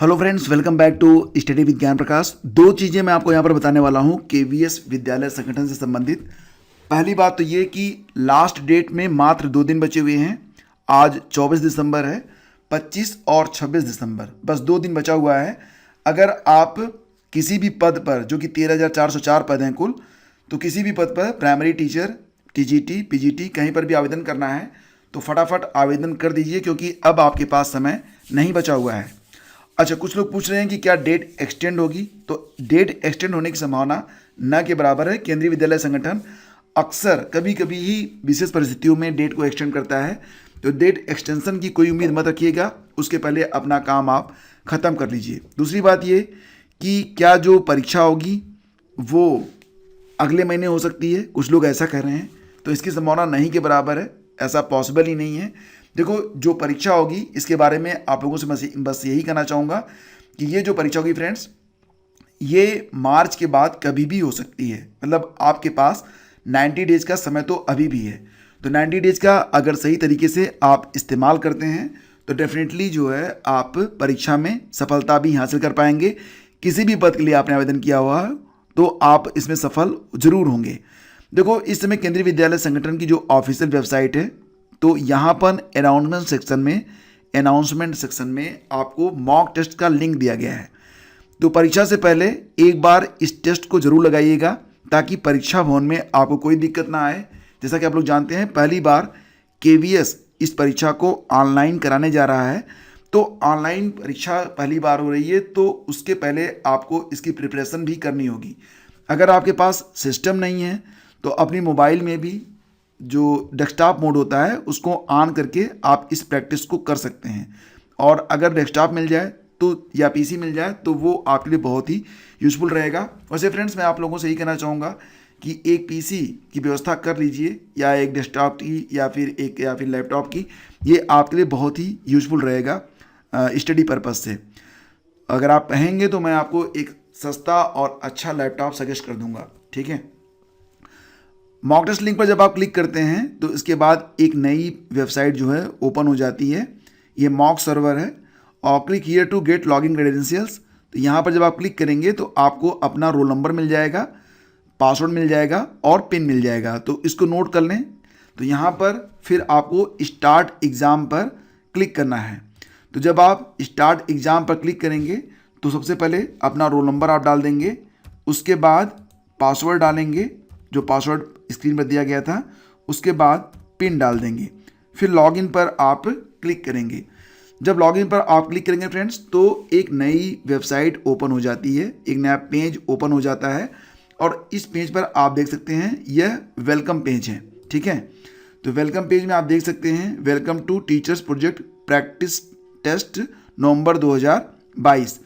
Hello friends, welcome back to study with Gyan Prakash. दो चीज़ें मैं आपको यहाँ पर बताने वाला हूँ केवीएस विद्यालय संगठन से संबंधित। पहली बात तो ये कि लास्ट डेट में मात्र 2 दिन बचे हुए हैं। आज 24 दिसंबर है, 25 और 26 दिसंबर, बस 2 दिन बचा हुआ है। अगर आप किसी भी पद पर, जो कि 13,404 पद हैं कुल, तो किसी भी पद पर प्राइमरी टीचर, टीजीटी, पीजीटी कहीं पर भी आवेदन करना है तो फटाफट आवेदन कर दीजिए, क्योंकि अब आपके पास समय नहीं बचा हुआ है। अच्छा, कुछ लोग पूछ रहे हैं कि क्या डेट एक्सटेंड होगी, तो डेट एक्सटेंड होने की संभावना न के बराबर है। केंद्रीय विद्यालय संगठन अक्सर कभी कभी ही विशेष परिस्थितियों में डेट को एक्सटेंड करता है, तो डेट एक्सटेंशन की कोई उम्मीद मत रखिएगा। उसके पहले अपना काम आप ख़त्म कर लीजिए। दूसरी बात ये कि क्या जो परीक्षा होगी वो अगले महीने हो सकती है, कुछ लोग ऐसा कह रहे हैं, तो इसकी संभावना नहीं के बराबर है, ऐसा पॉसिबल ही नहीं है। देखो, जो परीक्षा होगी इसके बारे में आप लोगों से बस यही कहना चाहूँगा कि ये जो परीक्षा होगी फ्रेंड्स, ये मार्च के बाद कभी भी हो सकती है। मतलब आपके पास 90 डेज का समय तो अभी भी है। तो 90 डेज का अगर सही तरीके से आप इस्तेमाल करते हैं तो डेफिनेटली जो है आप परीक्षा में सफलता भी हासिल कर पाएंगे। किसी भी पद के लिए आपने आवेदन किया हुआ है तो आप इसमें सफल जरूर होंगे। देखो, इस समय केंद्रीय विद्यालय संगठन की जो ऑफिशियल वेबसाइट है, तो यहाँ पर अनाउंसमेंट सेक्शन में आपको मॉक टेस्ट का लिंक दिया गया है। तो परीक्षा से पहले एक बार इस टेस्ट को जरूर लगाइएगा, ताकि परीक्षा भवन में आपको कोई दिक्कत ना आए। जैसा कि आप लोग जानते हैं, पहली बार केवीएस इस परीक्षा को ऑनलाइन कराने जा रहा है। तो ऑनलाइन परीक्षा पहली बार हो रही है, तो उसके पहले आपको इसकी प्रिपरेशन भी करनी होगी। अगर आपके पास सिस्टम नहीं है तो अपनी मोबाइल में भी जो डेस्कटॉप मोड होता है उसको ऑन करके आप इस प्रैक्टिस को कर सकते हैं। और अगर डेस्कटॉप मिल जाए तो या पीसी मिल जाए तो वो आपके लिए बहुत ही यूज़फुल रहेगा। वैसे फ्रेंड्स, मैं आप लोगों से यही कहना चाहूँगा कि एक पीसी की व्यवस्था कर लीजिए, या एक डेस्कटॉप की, या फिर लैपटॉप की। ये आपके लिए बहुत ही यूज़फुल रहेगा स्टडी पर्पज़ से। अगर आप कहेंगे तो मैं आपको एक सस्ता और अच्छा लैपटॉप सजेस्ट कर दूँगा, ठीक है। मॉक टेस्ट लिंक पर जब आप क्लिक करते हैं तो इसके बाद एक नई वेबसाइट जो है ओपन हो जाती है। ये मॉक सर्वर है और click here to get login credentials. तो यहाँ पर जब आप क्लिक करेंगे तो आपको अपना रोल नंबर मिल जाएगा, पासवर्ड मिल जाएगा और पिन मिल जाएगा। तो इसको नोट कर लें। तो यहाँ पर फिर आपको स्टार्ट एग्ज़ाम पर क्लिक करना है। तो जब आप स्टार्ट एग्ज़ाम पर क्लिक करेंगे तो सबसे पहले अपना रोल नंबर आप डाल देंगे, उसके बाद पासवर्ड डालेंगे जो पासवर्ड स्क्रीन पर दिया गया था, उसके बाद पिन डाल देंगे, फिर लॉगिन पर आप क्लिक करेंगे। जब लॉगिन पर आप क्लिक करेंगे फ्रेंड्स, तो एक नई वेबसाइट ओपन हो जाती है, एक नया पेज ओपन हो जाता है। और इस पेज पर आप देख सकते हैं यह वेलकम पेज है, ठीक है। तो वेलकम पेज में आप देख सकते हैं welcome to teachers project practice test November 2022।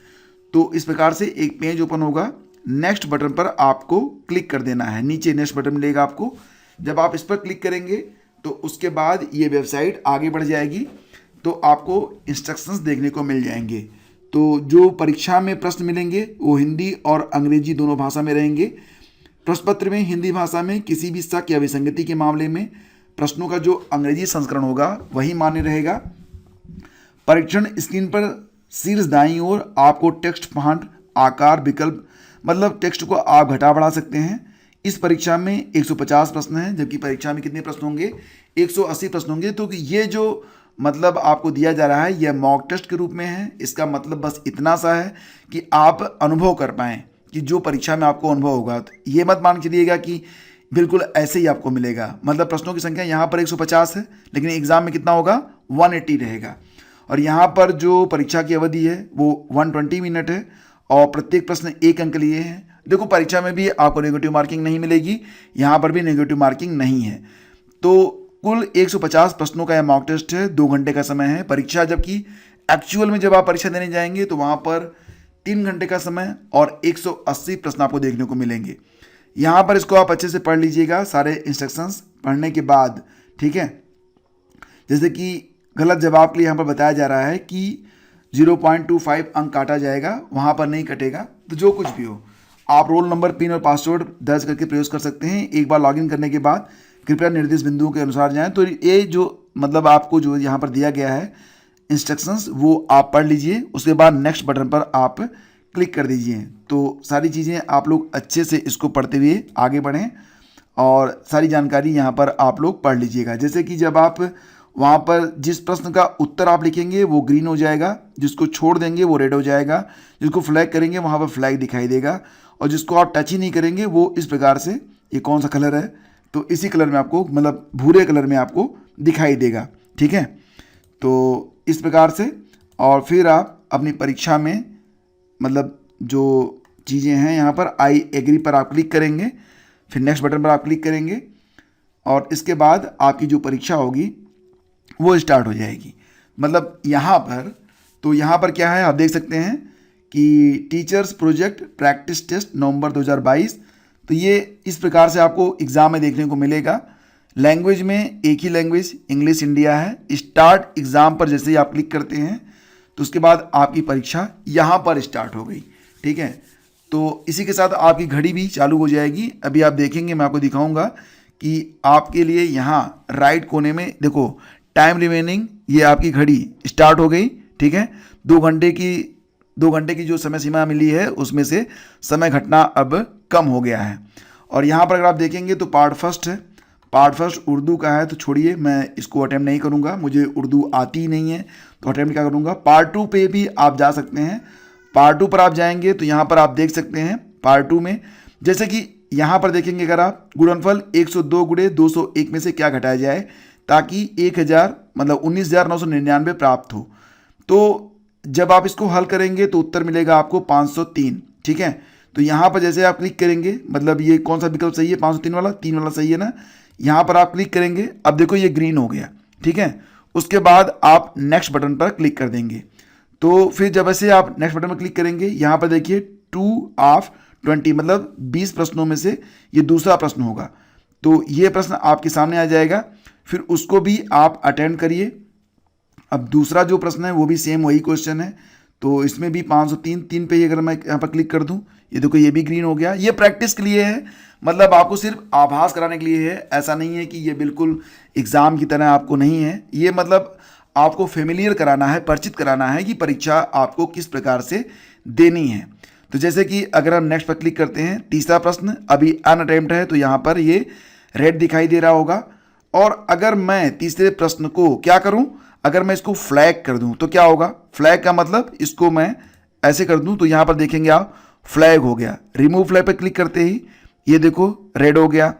तो इस प्रकार से एक पेज ओपन होगा। नेक्स्ट बटन पर आपको क्लिक कर देना है, नीचे नेक्स्ट बटन मिलेगा आपको। जब आप इस पर क्लिक करेंगे तो उसके बाद ये वेबसाइट आगे बढ़ जाएगी, तो आपको इंस्ट्रक्शंस देखने को मिल जाएंगे। तो जो परीक्षा में प्रश्न मिलेंगे वो हिंदी और अंग्रेजी दोनों भाषा में रहेंगे। प्रश्न पत्र में हिंदी भाषा में किसी भी शक या विसंगति के मामले में प्रश्नों का जो अंग्रेजी संस्करण होगा वही मान्य रहेगा। परीक्षण स्क्रीन पर शीर्ष दाईं ओर आपको टेक्स्ट फॉन्ट आकार विकल्प, मतलब टेक्स्ट को आप घटा बढ़ा सकते हैं। इस परीक्षा में 150 प्रश्न हैं, जबकि परीक्षा में कितने प्रश्न होंगे? 180 प्रश्न होंगे। तो ये जो मतलब आपको दिया जा रहा है यह मॉक टेस्ट के रूप में है। इसका मतलब बस इतना सा है कि आप अनुभव कर पाएँ कि जो परीक्षा में आपको अनुभव होगा। तो ये मत मान चलिएगा कि बिल्कुल ऐसे ही आपको मिलेगा। मतलब प्रश्नों की संख्या यहाँ पर 150 है, लेकिन एग्जाम में कितना होगा? 180 रहेगा। और यहाँ पर जो परीक्षा की अवधि है वो 120 मिनट है और प्रत्येक प्रश्न 1 अंक लिए हैं। देखो, परीक्षा में भी आपको नेगेटिव मार्किंग नहीं मिलेगी, यहाँ पर भी नेगेटिव मार्किंग नहीं है। तो कुल 150 प्रश्नों का यह मॉक टेस्ट है, 2 घंटे का समय है परीक्षा। जबकि एक्चुअल में जब आप परीक्षा देने जाएंगे तो वहाँ पर 3 घंटे का समय और 180 प्रश्न आपको देखने को मिलेंगे। यहाँ पर इसको आप अच्छे से पढ़ लीजिएगा, सारे इंस्ट्रक्शंस पढ़ने के बाद, ठीक है। जैसे कि गलत जवाब के लिए यहाँ पर बताया जा रहा है कि 0.25 अंक काटा जाएगा, वहाँ पर नहीं कटेगा। तो जो कुछ भी हो, आप रोल नंबर, पिन और पासवर्ड दर्ज करके प्रयोग कर सकते हैं। एक बार लॉगिन करने के बाद कृपया निर्दिष्ट बिंदुओं के अनुसार जाएं। तो ये जो मतलब आपको जो यहाँ पर दिया गया है इंस्ट्रक्शंस वो आप पढ़ लीजिए, उसके बाद नेक्स्ट बटन पर आप क्लिक कर दीजिए। तो सारी चीज़ें आप लोग अच्छे से इसको पढ़ते हुए आगे बढ़ें और सारी जानकारी यहाँ पर आप लोग पढ़ लीजिएगा। जैसे कि जब आप वहाँ पर जिस प्रश्न का उत्तर आप लिखेंगे वो ग्रीन हो जाएगा, जिसको छोड़ देंगे वो रेड हो जाएगा, जिसको फ्लैग करेंगे वहाँ पर फ्लैग दिखाई देगा, और जिसको आप टच ही नहीं करेंगे वो इस प्रकार से, ये कौन सा कलर है, तो इसी कलर में आपको, मतलब भूरे कलर में आपको दिखाई देगा। ठीक है, तो इस प्रकार से, और फिर आप अपनी परीक्षा में मतलब जो चीज़ें हैं यहाँ पर आई एग्री पर आप क्लिक करेंगे, फिर नेक्स्ट बटन पर आप क्लिक करेंगे और इसके बाद आपकी जो परीक्षा होगी वो स्टार्ट हो जाएगी। मतलब यहाँ पर, तो यहाँ पर क्या है आप देख सकते हैं कि teachers project practice test November 2022, तो ये इस प्रकार से आपको एग्ज़ाम में देखने को मिलेगा। लैंग्वेज में एक ही लैंग्वेज इंग्लिश इंडिया है। स्टार्ट एग्ज़ाम पर जैसे ही आप क्लिक करते हैं तो उसके बाद आपकी परीक्षा यहाँ पर स्टार्ट हो गई। ठीक है, तो इसी के साथ आपकी घड़ी भी चालू हो जाएगी। अभी आप देखेंगे, मैं आपको दिखाऊंगा कि आपके लिए यहाँ राइट कोने में देखो टाइम रिमेनिंग, ये आपकी घड़ी स्टार्ट हो गई। ठीक है, 2 घंटे की जो समय सीमा मिली है उसमें से समय घटना अब कम हो गया है। और यहाँ पर अगर आप देखेंगे तो पार्ट फर्स्ट है, पार्ट फर्स्ट उर्दू का है, तो छोड़िए मैं इसको अटेम्प्ट नहीं करूँगा, मुझे उर्दू आती ही नहीं है तो अटेम्प्ट क्या करूँगा। पार्ट 2 पे भी आप जा सकते हैं। पार्ट 2 पर आप जाएंगे तो यहाँ पर आप देख सकते हैं पार्ट 2 में, जैसे कि यहाँ पर देखेंगे अगर आप, गुणनफल 102 गुणे 201 में से क्या घटाया जाए ताकि 1000 मतलब 19,999 प्राप्त हो। तो जब आप इसको हल करेंगे तो उत्तर मिलेगा आपको 503। ठीक है, तो यहाँ पर जैसे आप क्लिक करेंगे, मतलब ये कौन सा विकल्प सही है, 503 वाला, 3 वाला सही है ना, यहाँ पर आप क्लिक करेंगे। अब देखो ये ग्रीन हो गया। ठीक है, उसके बाद आप नेक्स्ट बटन पर क्लिक कर देंगे। तो फिर जब ऐसे आप नेक्स्ट बटन पर क्लिक करेंगे, यहाँ पर देखिए 2 ऑफ 20 मतलब 20 प्रश्नों में से ये दूसरा प्रश्न होगा। तो ये प्रश्न आपके सामने आ जाएगा, फिर उसको भी आप अटेम्प्ट करिए। अब दूसरा जो प्रश्न है वो भी सेम वही क्वेश्चन है, तो इसमें भी 503, 3 पे ही अगर मैं यहाँ पर क्लिक कर दूँ, ये देखो ये भी ग्रीन हो गया। ये प्रैक्टिस के लिए है, मतलब आपको सिर्फ आभास कराने के लिए है, ऐसा नहीं है कि ये बिल्कुल एग्ज़ाम की तरह आपको नहीं है। ये मतलब आपको फेमिलियर कराना है, परिचित कराना है कि परीक्षा आपको किस प्रकार से देनी है। तो जैसे कि अगर हम नेक्स्ट पर क्लिक करते हैं, तीसरा प्रश्न अभी अनअटेम्प्ट है तो यहाँ पर ये रेड दिखाई दे रहा होगा। और अगर मैं तीसरे प्रश्न को क्या करूँ, अगर मैं इसको फ्लैग कर दूं तो क्या होगा। फ्लैग का मतलब इसको मैं ऐसे कर दूं तो यहाँ पर देखेंगे आप फ्लैग हो गया। रिमूव फ्लैग पर क्लिक करते ही ये देखो रेड हो गया।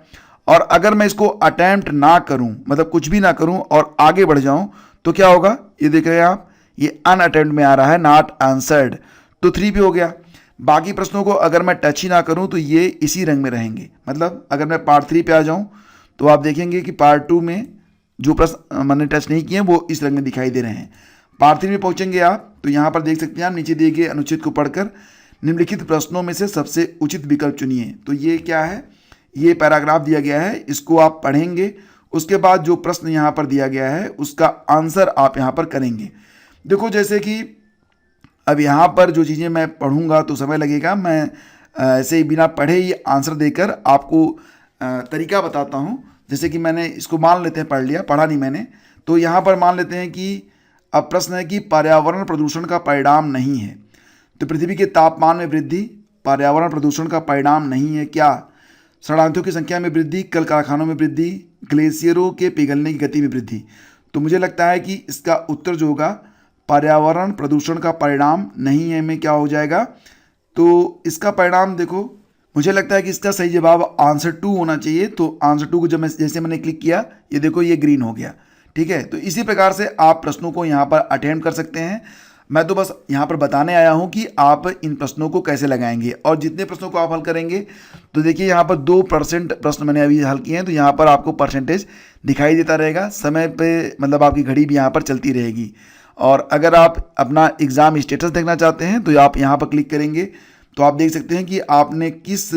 और अगर मैं इसको अटेम्प्ट ना करूं, मतलब कुछ भी ना करूं और आगे बढ़ जाऊं तो क्या होगा, ये देख रहे हैं आप, ये अनअटेम्प्ट में आ रहा है, नॉट आंसर्ड, तो 3 पे हो गया। बाकी प्रश्नों को अगर मैं टच ही ना करूं तो ये इसी रंग में रहेंगे। मतलब अगर मैं पार्ट 3 पे आ जाऊं तो आप देखेंगे कि पार्ट 2 में जो प्रश्न मैंने टच नहीं किए वो इस रंग में दिखाई दे रहे हैं। पार्ट 3 में पहुंचेंगे आप तो यहाँ पर देख सकते हैं आप, नीचे दिए गए अनुच्छेद को पढ़कर निम्नलिखित प्रश्नों में से सबसे उचित विकल्प चुनिए। तो ये क्या है, ये पैराग्राफ दिया गया है, इसको आप पढ़ेंगे, उसके बाद जो प्रश्न यहाँ पर दिया गया है उसका आंसर आप यहाँ पर करेंगे। देखो जैसे कि अब यहाँ पर जो चीज़ें मैं पढ़ूंगा तो समय लगेगा, मैं ऐसे ही बिना पढ़े ही आंसर देकर आपको तरीका बताता हूँ। जैसे कि मैंने इसको मान लेते हैं पढ़ लिया, पढ़ा नहीं मैंने, तो यहाँ पर मान लेते हैं कि अब प्रश्न है कि पर्यावरण प्रदूषण का परिणाम नहीं है। तो पृथ्वी के तापमान में वृद्धि पर्यावरण प्रदूषण का परिणाम नहीं है क्या? शरणार्थियों की संख्या में वृद्धि, कल कारखानों में वृद्धि, ग्लेशियरों के पिघलने की गति में वृद्धि। तो मुझे लगता है कि इसका उत्तर जो होगा पर्यावरण प्रदूषण का परिणाम नहीं है में क्या हो जाएगा। तो इसका परिणाम देखो, मुझे लगता है कि इसका सही जवाब आंसर 2 होना चाहिए। तो आंसर 2 को जब मैं जैसे मैंने क्लिक किया, ये देखो ये ग्रीन हो गया। ठीक है, तो इसी प्रकार से आप प्रश्नों को यहाँ पर अटेम्प्ट कर सकते हैं। मैं तो बस यहाँ पर बताने आया हूँ कि आप इन प्रश्नों को कैसे लगाएंगे, और जितने प्रश्नों को आप हल करेंगे तो देखिए यहाँ पर 2% प्रश्न मैंने अभी हल किए हैं, तो यहाँ पर आपको परसेंटेज दिखाई देता रहेगा समय पे, मतलब आपकी घड़ी भी यहाँ पर चलती रहेगी। और अगर आप अपना एग्ज़ाम स्टेटस देखना चाहते हैं तो आप यहाँ पर क्लिक करेंगे तो आप देख सकते हैं कि आपने किस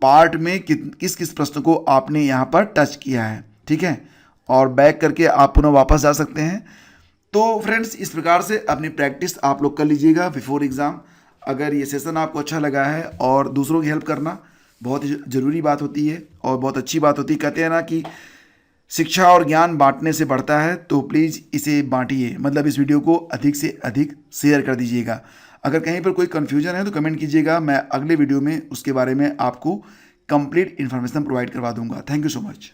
पार्ट में किस किस प्रश्न को आपने यहाँ पर टच किया है। ठीक है, और बैक करके आप पुनः वापस जा सकते हैं। तो फ्रेंड्स, इस प्रकार से अपनी प्रैक्टिस आप लोग कर लीजिएगा बिफोर एग्ज़ाम। अगर ये सेशन आपको अच्छा लगा है, और दूसरों की हेल्प करना बहुत ही ज़रूरी बात होती है और बहुत अच्छी बात होती है। कहते हैं ना कि शिक्षा और ज्ञान बांटने से बढ़ता है, तो प्लीज़ इसे बांटिए, मतलब इस वीडियो को अधिक से अधिक शेयर कर दीजिएगा। अगर कहीं पर कोई कन्फ्यूजन है तो कमेंट कीजिएगा, मैं अगले वीडियो में उसके बारे में आपको कंप्लीट इन्फॉर्मेशन प्रोवाइड करवा दूंगा। Thank you so much.